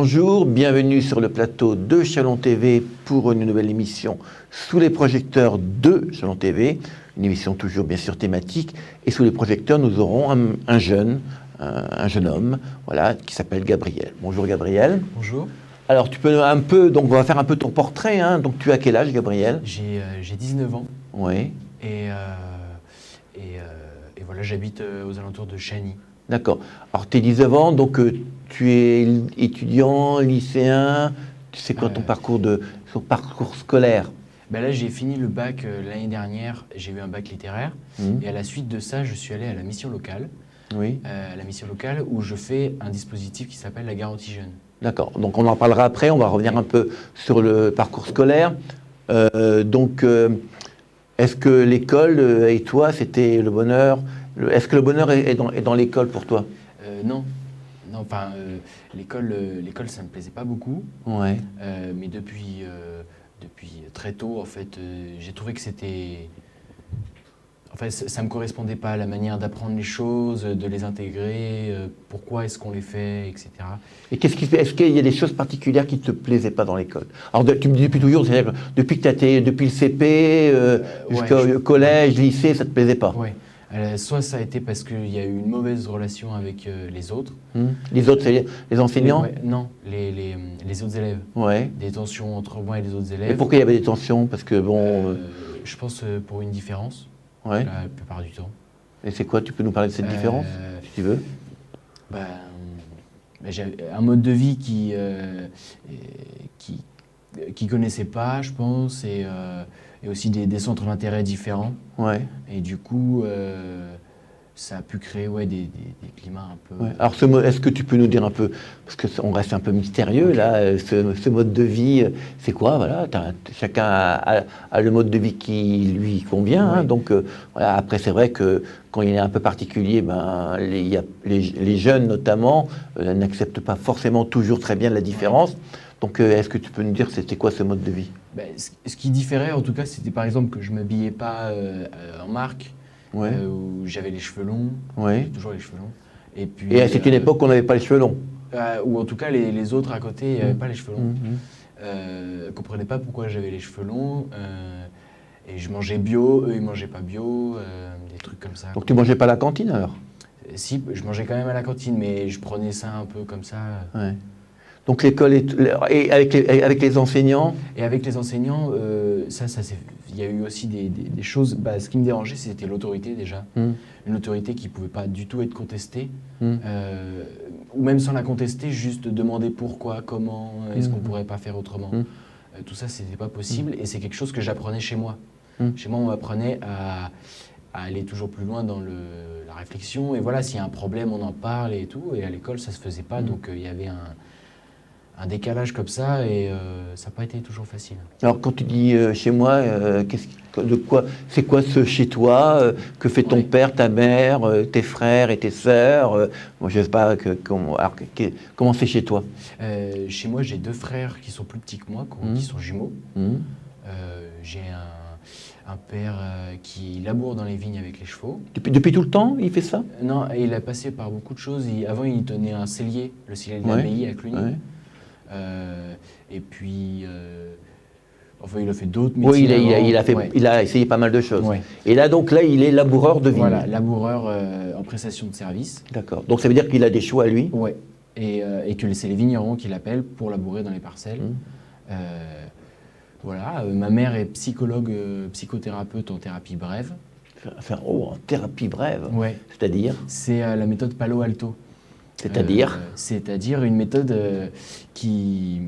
Bonjour, bienvenue sur le plateau de Chalon TV pour une nouvelle émission sous les projecteurs de Chalon TV, une émission toujours bien sûr thématique. Et sous les projecteurs, nous aurons un jeune homme, voilà, qui s'appelle Gabriel. Bonjour Gabriel. Bonjour. Alors tu peux un peu, donc on va faire un peu ton portrait, hein. Donc tu as quel âge Gabriel? J'ai 19 ans. Oui. Et voilà, j'habite aux alentours de Chagny. D'accord. Alors tu es 19 ans, donc tu es étudiant, lycéen, tu sais quoi ton parcours scolaire? Ben là, j'ai fini le bac l'année dernière, j'ai eu un bac littéraire. Et à la suite de ça, je suis allé à la mission locale. Oui. La mission locale où je fais un dispositif qui s'appelle la garantie jeune. D'accord. Donc on en parlera après, on va revenir un peu sur le parcours scolaire. Est-ce que l'école et toi, c'était le bonheur? Est-ce que le bonheur est dans l'école pour toi? Non. Non, enfin, l'école, ça ne me plaisait pas beaucoup. Ouais. Mais depuis très tôt, en fait, j'ai trouvé que c'était... En fait, ça ne me correspondait pas à la manière d'apprendre les choses, de les intégrer, pourquoi est-ce qu'on les fait, etc. Et est-ce qu'il y a des choses particulières qui ne te plaisaient pas dans l'école? Alors tu me dis depuis toujours, c'est-à-dire depuis le CP jusqu'au collège, lycée, ça ne te plaisait pas? Oui. Soit ça a été parce qu'il y a eu une mauvaise relation avec les autres. Les autres, c'est les enseignants? Non, les autres élèves. Ouais. Des tensions entre moi et les autres élèves. Et pourquoi il y avait des tensions? Parce que bon... je pense pour une différence. Ouais. La plupart du temps. Et c'est quoi? Tu peux nous parler de cette différence, si tu veux? J'ai un mode de vie qui connaissait pas, je pense, et aussi des centres d'intérêt différents. Ouais. Et du coup, ça a pu créer des climats un peu... Ouais. Alors, est-ce que tu peux nous dire un peu, parce qu'on reste un peu mystérieux, okay. Là, ce mode de vie, c'est quoi? Voilà, chacun a le mode de vie qui lui convient. Ouais. Hein, donc, voilà, après, c'est vrai que quand il est un peu particulier, les jeunes, notamment, n'acceptent pas forcément toujours très bien la différence. Ouais. Donc, est-ce que tu peux nous dire c'était quoi ce mode de vie? Ce qui différait, en tout cas, c'était par exemple que je ne m'habillais pas en marque. Ouais. Où j'avais les cheveux longs, ouais. Toujours les cheveux longs. Et c'était une époque où on n'avait pas les cheveux longs. Ou en tout cas, les autres à côté n'avaient pas les cheveux longs. Ne comprenaient pas pourquoi j'avais les cheveux longs. Et je mangeais bio, eux ils mangeaient pas bio, des trucs comme ça. Donc tu mangeais pas à la cantine alors? Si, je mangeais quand même à la cantine, mais je prenais ça un peu comme ça. Ouais. Donc l'école et avec les enseignants? Et avec les enseignants, il y a eu aussi des choses. Ce qui me dérangeait, c'était l'autorité déjà. Une autorité qui ne pouvait pas du tout être contestée. Ou même sans la contester, juste demander pourquoi, comment, est-ce qu'on ne pourrait pas faire autrement. Tout ça, ce n'était pas possible et c'est quelque chose que j'apprenais chez moi. Chez moi, on m'apprenait à aller toujours plus loin dans la réflexion. Et voilà, s'il y a un problème, on en parle et tout. Et à l'école, ça ne se faisait pas. Donc il y avait un décalage comme ça et ça n'a pas été toujours facile. Alors quand tu dis chez moi, c'est quoi ce chez toi? Que fait ton père, ta mère, tes frères et tes sœurs? Moi je ne sais pas comment c'est chez toi? Chez moi j'ai deux frères qui sont plus petits que moi, qui sont jumeaux. J'ai un père qui laboure dans les vignes avec les chevaux. Depuis tout le temps il fait ça? Non, il a passé par beaucoup de choses. Avant il tenait un cellier, le cellier de l'abbaye à Cluny. Ouais. Et puis, il a fait d'autres métiers. Oui, il a essayé pas mal de choses. Ouais. Et là, il est laboureur de vigne. Voilà, laboureur en prestation de service. D'accord. Donc, ça veut dire qu'il a des choix à lui? Oui. Et que c'est les vignerons qui l'appellent pour labourer dans les parcelles. Voilà. Ma mère est psychologue, psychothérapeute en thérapie brève. En thérapie brève? Ouais. C'est-à-dire? C'est la méthode Palo Alto. C'est-à-dire? C'est-à-dire une méthode qui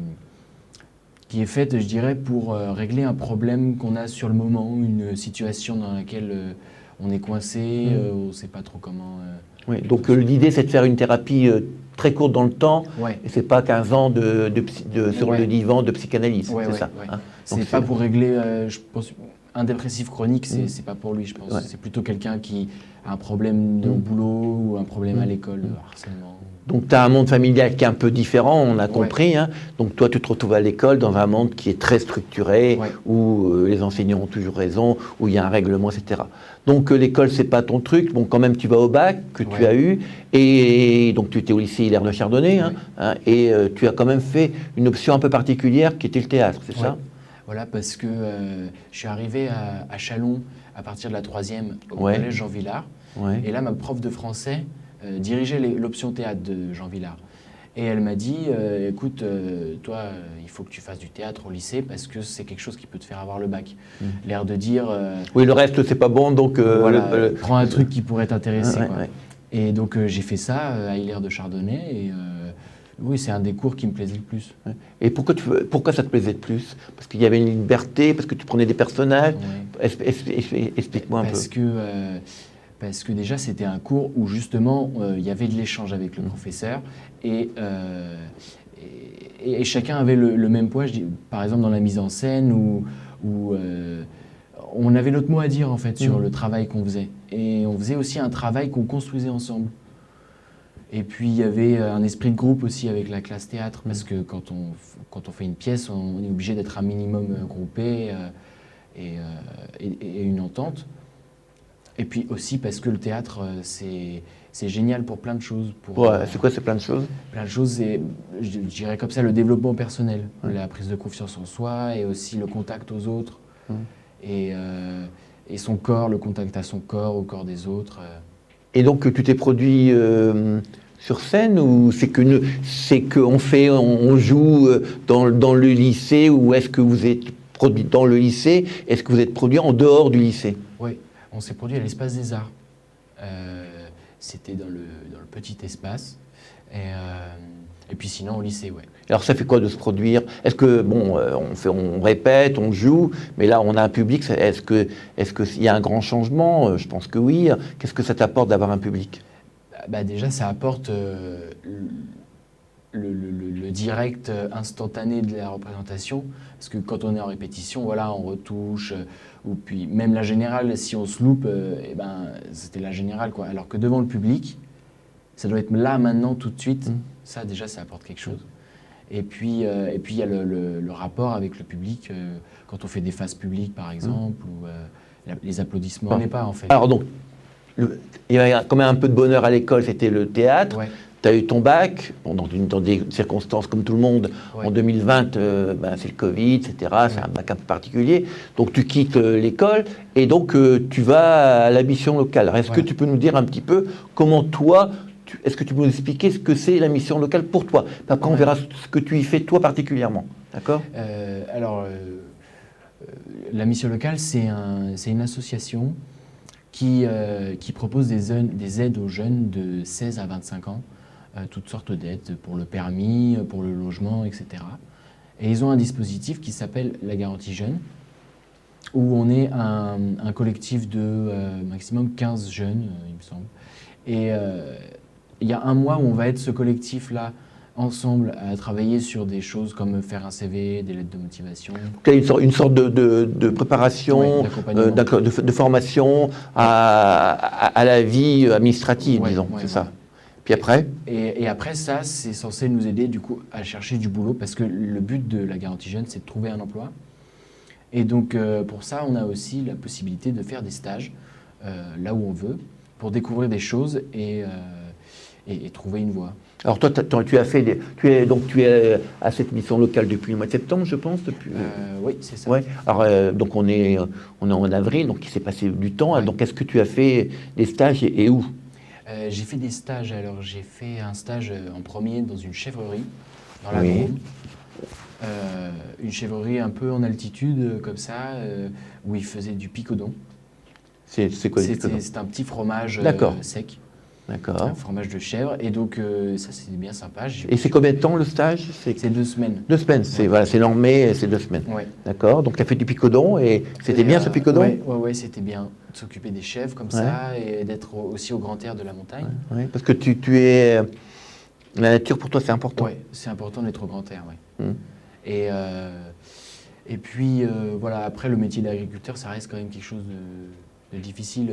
est faite, je dirais, pour régler un problème qu'on a sur le moment, une situation dans laquelle on est coincé, on ne sait pas trop comment... Oui, donc l'idée, c'est de faire une thérapie très courte dans le temps, et ce n'est pas 15 ans sur le divan de psychanalyse, c'est ça? Hein? C'est pas pour régler, je pense, un dépressif chronique, c'est pas pour lui, je pense. Ouais. C'est plutôt quelqu'un qui a un problème au boulot ou un problème à l'école, harcèlement. Donc, tu as un monde familial qui est un peu différent, on a compris. Hein. Donc, toi, tu te retrouves à l'école dans un monde qui est très structuré, où les enseignants ont toujours raison, où il y a un règlement, etc. Donc, l'école, c'est pas ton truc. Bon, quand même, tu vas au bac que tu as eu. Et donc, tu étais au lycée Hilaire de Chardonnay. Hein, et tu as quand même fait une option un peu particulière qui était le théâtre, c'est ça? Voilà, parce que je suis arrivé à Châlons à partir de la 3e au collège Jean Villard. Et là, ma prof de français dirigeait l'option théâtre de Jean Villard. Et elle m'a dit, écoute, toi, il faut que tu fasses du théâtre au lycée parce que c'est quelque chose qui peut te faire avoir le bac. L'air de dire... oui, le reste, c'est pas bon, donc... voilà, prends un truc qui pourrait t'intéresser. Et donc, j'ai fait ça à Hilaire de Chardonnay. Et oui, c'est un des cours qui me plaisait le plus. Et pourquoi ça te plaisait le plus? Parce qu'il y avait une liberté, parce que tu prenais des personnages. Explique-moi un peu. Parce que déjà, c'était un cours où justement, il y avait de l'échange avec le professeur et chacun avait le même poids. Par exemple, dans la mise en scène, où on avait notre mot à dire en fait sur le travail qu'on faisait. Et on faisait aussi un travail qu'on construisait ensemble. Et puis, il y avait un esprit de groupe aussi avec la classe théâtre, parce que quand on fait une pièce, on est obligé d'être un minimum groupé et une entente. Et puis aussi parce que le théâtre, c'est génial pour plein de choses. C'est quoi, c'est plein de choses? Plein de choses, je dirais comme ça, le développement personnel, la prise de confiance en soi et aussi le contact aux autres. Et son corps, le contact à son corps, au corps des autres. Et donc, tu t'es produit sur scène ou on joue dans le lycée, ou est-ce que vous êtes produit dans le lycée? Est-ce que vous êtes produit en dehors du lycée? Oui, on s'est produit à l'Espace des Arts. C'était dans le petit espace. Et puis sinon au lycée, ouais. Alors ça fait quoi de se produire? Est-ce que, bon, on répète, on joue, mais là on a un public, est-ce qu'il y a un grand changement? Je pense que oui. Qu'est-ce que ça t'apporte d'avoir un public? Déjà, ça apporte le direct instantané de la représentation, parce que quand on est en répétition, voilà, on retouche, ou puis même la générale, si on se loupe, c'était la générale, quoi. Alors que devant le public, ça doit être là, maintenant, tout de suite. Ça, déjà, ça apporte quelque chose. Et puis, il y a le rapport avec le public, quand on fait des phases publiques, par exemple, ou les applaudissements. On n'est pas, en fait. Alors donc, il y avait quand même un peu de bonheur à l'école, c'était le théâtre. Tu as eu ton bac, dans des circonstances comme tout le monde. En 2020, c'est le Covid, etc. C'est un bac un peu particulier. Donc tu quittes l'école et donc tu vas à la mission locale. Alors, est-ce que tu peux nous dire un petit peu comment toi, est-ce que tu peux nous expliquer ce que c'est la mission locale pour toi? Après, on verra ce que tu y fais toi particulièrement. D'accord? La mission locale, c'est une association qui propose des aides aux jeunes de 16 à 25 ans, toutes sortes d'aides pour le permis, pour le logement, etc. Et ils ont un dispositif qui s'appelle la garantie jeune, où on est un collectif de maximum 15 jeunes, il me semble. Et il y a un mois où on va être ce collectif-là ensemble à travailler sur des choses comme faire un CV, des lettres de motivation. Une sorte de préparation, de formation à la vie administrative, disons, c'est ça. Puis après et après ça, c'est censé nous aider du coup à chercher du boulot, parce que le but de la garantie jeune, c'est de trouver un emploi. Et donc pour ça, on a aussi la possibilité de faire des stages là où on veut, pour découvrir des choses et trouver une voie. Alors toi, tu es à cette mission locale depuis le mois de septembre, je pense. Oui, c'est ça. Ouais. Alors donc on est en avril, donc il s'est passé du temps. Donc est-ce que tu as fait des stages et où? J'ai fait des stages. Alors j'ai fait un stage en premier dans une chèvrerie dans la Drôme. Une chèvrerie un peu en altitude comme ça, où ils faisaient du picodon. C'est quoi le picodon? C'est un petit fromage sec. D'accord. Un fromage de chèvre. Et donc, ça, c'était bien sympa. Et c'est combien de temps le stage? C'est 2 semaines. 2 semaines, c'est normé, c'est 2 semaines. D'accord. Donc, tu as fait du picodon et c'était bien ce picodon? Oui, c'était bien. De s'occuper des chèvres comme ça et d'être aussi au grand air de la montagne. Parce que tu es. La nature pour toi, c'est important. Oui, c'est important d'être au grand air, Et puis, voilà, après, le métier d'agriculteur, ça reste quand même quelque chose de difficile,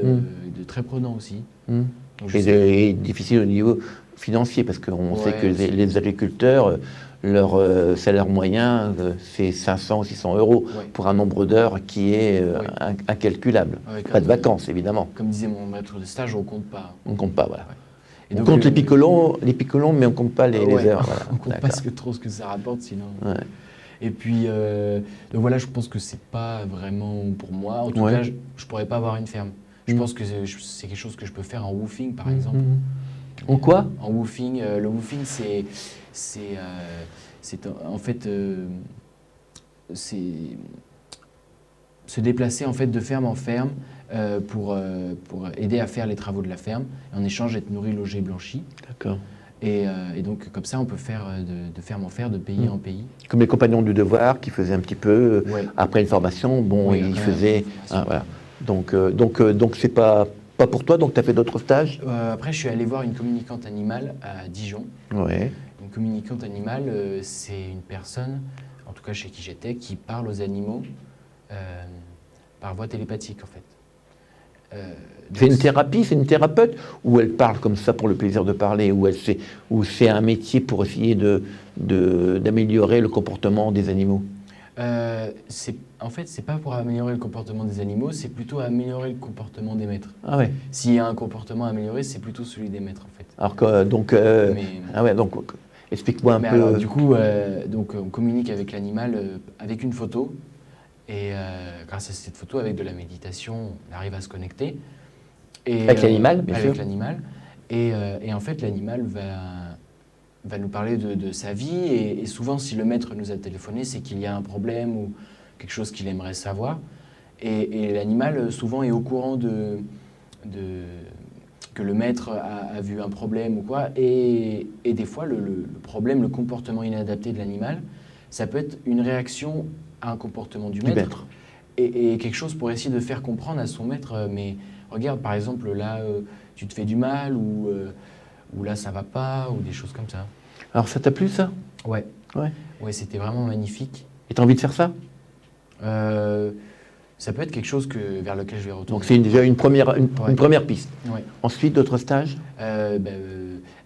de très prenant aussi. Donc, et difficile au niveau financier, parce qu'on sait que les agriculteurs, leur salaire moyen, c'est 500 ou 600 euros pour un nombre d'heures qui est incalculable. Pas de vacances, évidemment. Comme disait mon maître de stage, on compte pas. On compte pas, voilà. Et on donc, compte les picolons, mais on compte pas les heures. Voilà. On compte pas trop ce que ça rapporte, sinon. Et puis, donc voilà, je pense que c'est pas vraiment pour moi. En tout cas, je pourrais pas avoir une ferme. Je pense que c'est quelque chose que je peux faire en woofing, par exemple. En quoi? En woofing. Le woofing, c'est en fait c'est se déplacer en fait de ferme en ferme pour aider à faire les travaux de la ferme. Et en échange, être nourri, logé, blanchi. D'accord. Et donc, comme ça, on peut faire de ferme en ferme, de pays en pays. Comme les compagnons du devoir qui faisaient un petit peu, après une formation, ils faisaient... voilà. Donc c'est pas pour toi, donc tu as fait d'autres stages? Après, je suis allé voir une communicante animale à Dijon. Ouais. Une communicante animale, c'est une personne, en tout cas chez qui j'étais, qui parle aux animaux par voie télépathique, en fait. C'est une thérapie, c'est une thérapeute, ou elle parle comme ça pour le plaisir de parler, ou c'est un métier pour essayer d'améliorer le comportement des animaux? En fait, c'est pas pour améliorer le comportement des animaux, c'est plutôt améliorer le comportement des maîtres. Ah ouais. S'il y a un comportement amélioré, c'est plutôt celui des maîtres, en fait. Alors que, donc, explique-moi un peu. Alors, du coup, on communique avec l'animal avec une photo. Et grâce à cette photo, avec de la méditation, on arrive à se connecter. Avec l'animal, bien sûr. Avec l'animal. Et en fait, l'animal va nous parler de sa vie. Et souvent, si le maître nous a téléphoné, c'est qu'il y a un problème ou quelque chose qu'il aimerait savoir. Et l'animal, souvent, est au courant que le maître a vu un problème ou quoi. Et des fois, le problème, le comportement inadapté de l'animal, ça peut être une réaction à un comportement du maître. Et quelque chose pour essayer de faire comprendre à son maître, mais regarde, par exemple, là, tu te fais du mal, ou là, ça va pas, ou des choses comme ça. Alors, ça t'a plu, ça? Ouais, c'était vraiment magnifique. Et t'as envie de faire ça? Ça peut être quelque chose vers lequel je vais retourner. Donc, c'est déjà une première piste. Ouais. Ensuite, d'autres stages?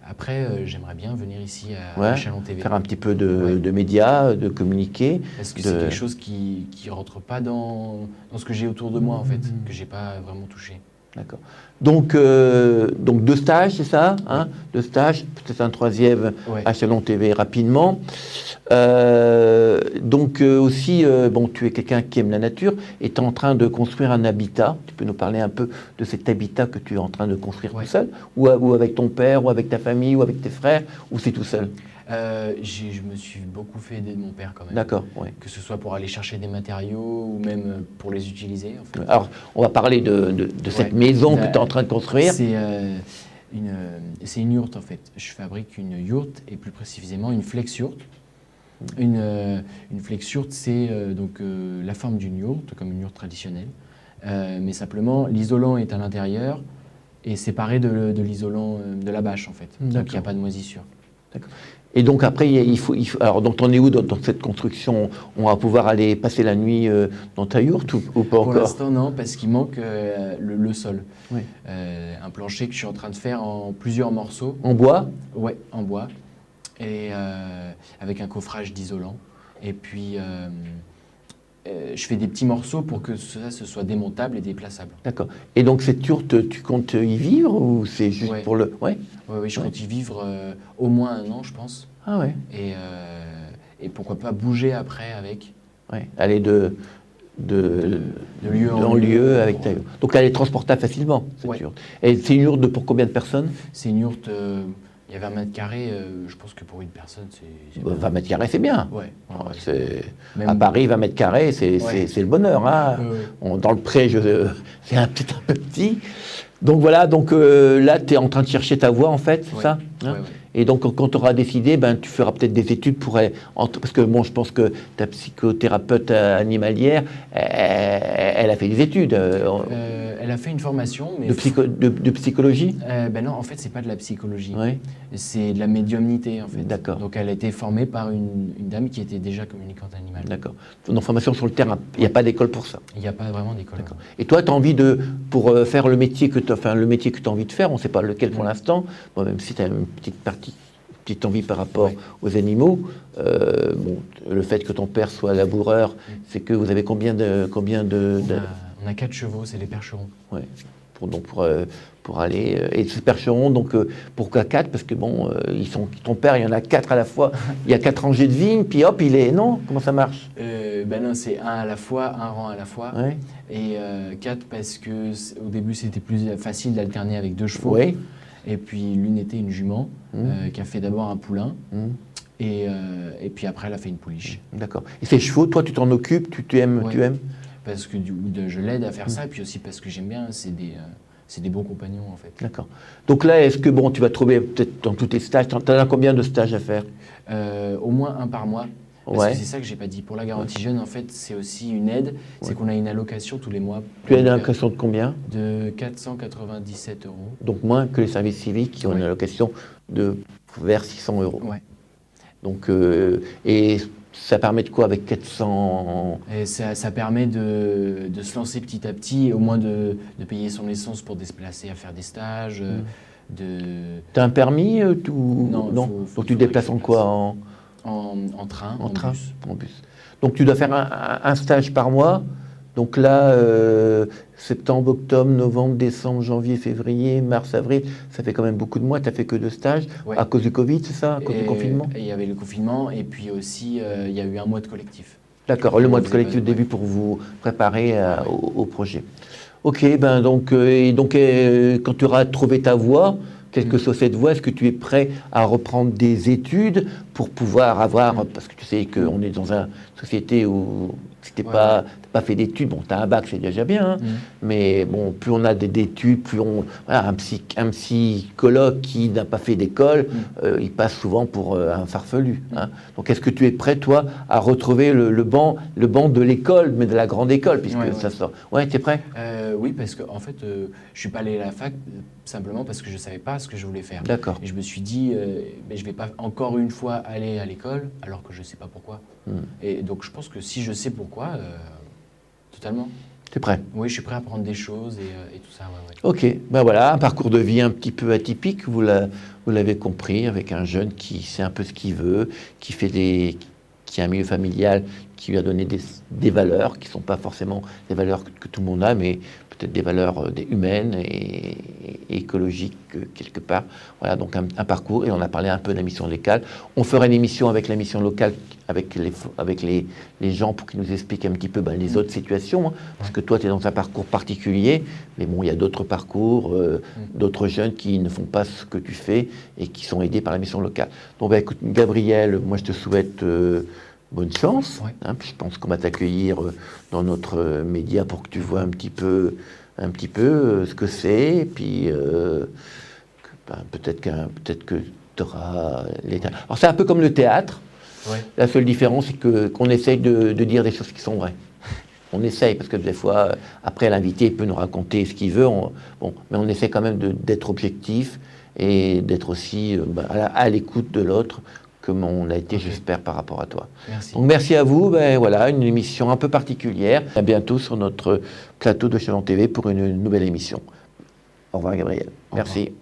Après, j'aimerais bien venir ici à Chalon TV. Faire un petit peu de médias, de communiquer. Parce que c'est quelque chose qui ne rentre pas dans ce que j'ai autour de moi, en fait, que je n'ai pas vraiment touché. D'accord. Donc 2 stages, c'est ça, hein? 2 stages, peut-être un 3e à Chalon TV rapidement. Aussi, tu es quelqu'un qui aime la nature et tu es en train de construire un habitat. Tu peux nous parler un peu de cet habitat que tu es en train de construire tout seul, ou avec ton père, ou avec ta famille, ou avec tes frères, ou c'est tout seul? Je me suis beaucoup fait aider de mon père quand même. D'accord, que ce soit pour aller chercher des matériaux ou même pour les utiliser. En fait. Alors, on va parler de cette maison que tu es en train de construire. C'est une yourte en fait. Je fabrique une yourte et plus précisément une flex yourte. Une flex yourte, c'est la forme d'une yourte, comme une yourte traditionnelle. Mais simplement, l'isolant est à l'intérieur et séparé de l'isolant de la bâche en fait. Donc il n'y a pas de moisissure. D'accord. Et donc après, alors donc t'en es où dans cette construction? On va pouvoir aller passer la nuit dans ta yourte ou pas encore? Pour l'instant non, parce qu'il manque le sol. Oui. Un plancher que je suis en train de faire en plusieurs morceaux. En bois? Ouais, en bois. Et avec un coffrage d'isolant. Et puis je fais des petits morceaux pour que ça ce soit démontable et déplaçable. D'accord. Et donc cette yourte, tu comptes y vivre ou c'est juste pour le... Oui, je compte y vivre au moins 1 an, je pense. Ah ouais. Et pourquoi pas bouger après avec. Ouais. Aller de lieu en lieu avec ta yourte. Donc elle est transportable facilement, cette yourte. Et c'est une yourte pour combien de personnes? C'est une yourte... Il y a 20 mètres carrés, je pense que pour une personne, c'est 20 mètres carrés, c'est bien. Ouais. À Paris, 20 mètres carrés, c'est le bonheur. Hein. Dans le pré, c'est un peu petit. Donc voilà, là, tu es en train de chercher ta voie, en fait, c'est ça, hein? Et donc, quand tu auras décidé, tu feras peut-être des études pour... Parce que bon, je pense que ta psychothérapeute animalière, elle a fait des études. Elle a fait une formation, mais... De psychologie? Non, en fait, c'est pas de la psychologie. Ouais. C'est de la médiumnité, en fait. D'accord. Donc, elle a été formée par une dame qui était déjà communicante animale. D'accord. Donc, formation sur le terrain. Il n'y a pas d'école pour ça. Il n'y a pas vraiment d'école. D'accord. Et toi, tu as envie pour faire le métier que tu as envie de faire, on ne sait pas lequel pour l'instant, bon, même si tu as une petite envie par rapport aux animaux, le fait que ton père soit laboureur, c'est que vous avez combien de... On a 4 chevaux, c'est les percherons. Ouais. Pour aller... Et ces percherons, donc, pourquoi 4? Parce que bon, ton père, il y en a 4 à la fois, il y a 4 rangées de vignes, puis hop, non? Comment ça marche? Non, c'est un à la fois, un rang à la fois. Ouais. Et 4 parce que au début, c'était plus facile d'alterner avec 2 chevaux. Ouais. Et puis l'une était une jument qui a fait d'abord un poulain. Et puis après, elle a fait une pouliche. D'accord. Et ces chevaux, toi, tu t'en occupes, tu aimes? Parce que je l'aide à faire ça, et puis aussi parce que j'aime bien, c'est des bons compagnons en fait. D'accord. Donc là, est-ce que tu vas trouver peut-être dans tous tes stages, tu en as combien de stages à faire? Au moins un par mois. Parce que c'est ça que j'ai pas dit. Pour la garantie jeune, en fait, c'est aussi une aide. C'est qu'on a une allocation tous les mois. Tu as une allocation de combien? De 497 €. Donc moins que les services civiques qui ont une allocation de vers 600 €. Ouais. Donc, et ça permet de quoi avec 400? Et ça permet de se lancer petit à petit, et au moins de payer son essence pour se déplacer à faire des stages. T'as un permis Non. Donc tu te déplaces en quoi? En train, en bus. Donc tu dois faire un stage par mois. Donc là, septembre, octobre, novembre, décembre, janvier, février, mars, avril, ça fait quand même beaucoup de mois. Tu n'as fait que 2 stages à cause du Covid, c'est ça? À cause du confinement? Il y avait le confinement et puis aussi il y a eu un mois de collectif. D'accord, le mois de collectif au début pour vous préparer au projet. Ok, donc quand tu auras trouvé ta voie, quelle que soit cette voie, est-ce que tu es prêt à reprendre des études pour pouvoir avoir, parce que tu sais qu'on est dans une société où si tu n'as pas fait d'études, bon, tu as un bac, c'est déjà bien, mais bon, plus on a d'études, plus un psychologue qui n'a pas fait d'école, il passe souvent pour un farfelu. Donc est-ce que tu es prêt, toi, à retrouver le banc de l'école, mais de la grande école, puisque ça sort? Ouais, tu es prêt? Oui, parce que en fait, je ne suis pas allé à la fac simplement parce que je ne savais pas ce que je voulais faire. D'accord. Et je me suis dit, je ne vais pas encore une fois aller à l'école alors que je ne sais pas pourquoi. Et donc je pense que si je sais pourquoi, totalement. Tu es prêt? Oui, je suis prêt à apprendre des choses et tout ça. Ok, voilà, un parcours de vie un petit peu atypique, vous l'avez compris, avec un jeune qui sait un peu ce qu'il veut, qui a un milieu familial qui lui a donné des valeurs qui ne sont pas forcément des valeurs que tout le monde a, mais peut-être des valeurs humaines et écologiques quelque part. Voilà, donc un parcours, et on a parlé un peu de la mission locale. On fera une émission avec la mission locale, avec les gens pour qu'ils nous expliquent un petit peu les autres situations, parce que toi, tu es dans un parcours particulier, mais bon, il y a d'autres parcours, d'autres jeunes qui ne font pas ce que tu fais et qui sont aidés par la mission locale. Donc, écoute, Gabriel, moi, je te souhaite bonne chance. Je pense qu'on va t'accueillir dans notre média pour que tu vois un petit peu ce que c'est, et puis peut-être que tu auras l'état. Alors c'est un peu comme le théâtre. La seule différence, c'est qu'on essaye de dire des choses qui sont vraies. On essaye, parce que des fois, après, l'invité peut nous raconter ce qu'il veut, mais on essaie quand même d'être objectif et d'être aussi à l'écoute de l'autre, comme on a été, j'espère, par rapport à toi. Merci. Donc merci à vous. Voilà, une émission un peu particulière. À bientôt sur notre plateau de Chevalon TV pour une nouvelle émission. Au revoir, Gabriel. Merci.